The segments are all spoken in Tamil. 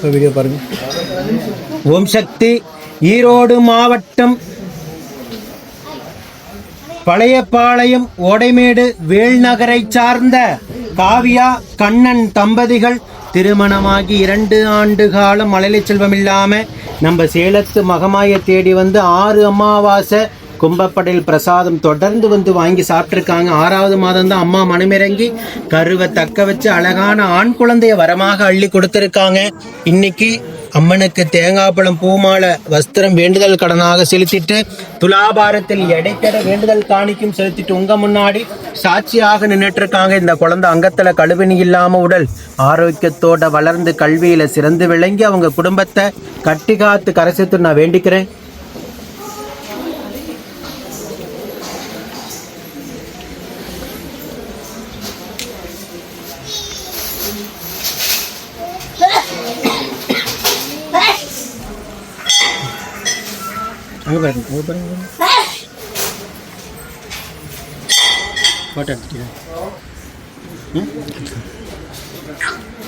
வீடியோ பாருங்க. ஓம் சக்தி. ஈரோடு மாவட்டம் பழையபாளையம் ஓடைமேடு வேல்நகரை சார்ந்த காவியா கண்ணன் தம்பதிகள் திருமணமாகி 2 ஆண்டு காலம் மழலை செல்வம் இல்லாம நம்ம சேலத்து மகமாயை தேடி வந்து 6 அமாவாசை கும்பப்படையில் பிரசாதம் தொடர்ந்து வந்து வாங்கி சாப்பிட்ருக்காங்க. 6வது மாதம் தான் அம்மா மனமிறங்கி கருவை தக்க வச்சு அழகான ஆண் குழந்தைய வரமாக அள்ளி கொடுத்துருக்காங்க. இன்னைக்கு அம்மனுக்கு தேங்காய் பழம் பூமாலை வஸ்திரம் வேண்டுதல் கடனாக செலுத்திட்டு துலாபாரத்தில் எடைக்கட வேண்டுதல் காணிக்கும் செலுத்திட்டு உங்க முன்னாடி சாட்சியாக நின்றுட்டு இருக்காங்க. இந்த குழந்தை அங்கத்துல கழுவினி இல்லாம உடல் ஆரோக்கியத்தோட வளர்ந்து கல்வியில சிறந்து விளங்கி அவங்க குடும்பத்தை கட்டி காத்து கரை சேர்த்து நான் வேண்டிக்கிறேன்.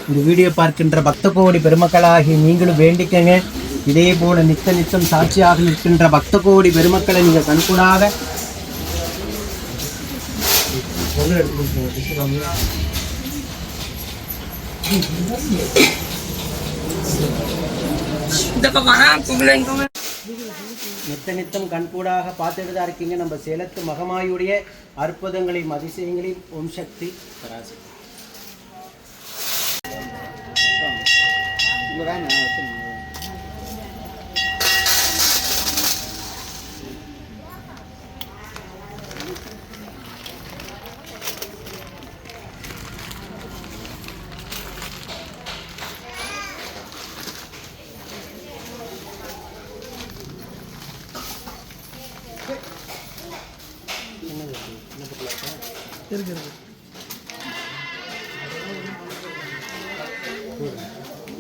இந்த வீடியோ பார்க்கின்ற பக்த கோடி பெருமக்களாகி நீங்களும் வேண்டிக்கங்க. இதே போல நித்தம் சாட்சியாக நிற்கின்ற பக்த கோடி பெருமக்களை நீங்க கண்கூடாக நித்தம் கண்கூடாக பார்த்துட்டு தான் இருக்கீங்க. நம்ம சேலத்து மகமாயுடைய அற்புதங்களையும் அதிசயங்களையும் ஓம் சக்தி பராசக்தி.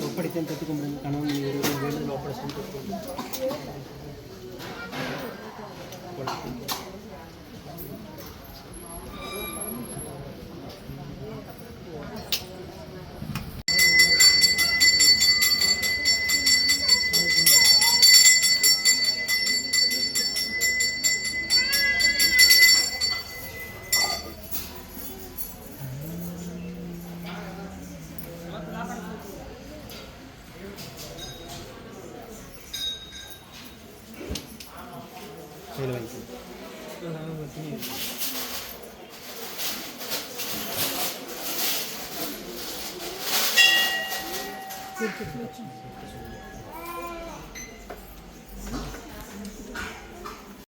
ஒப்படைத்தேன் கற்றுக்க கணவன் வேண்டுதல் ஒப்படைச்சு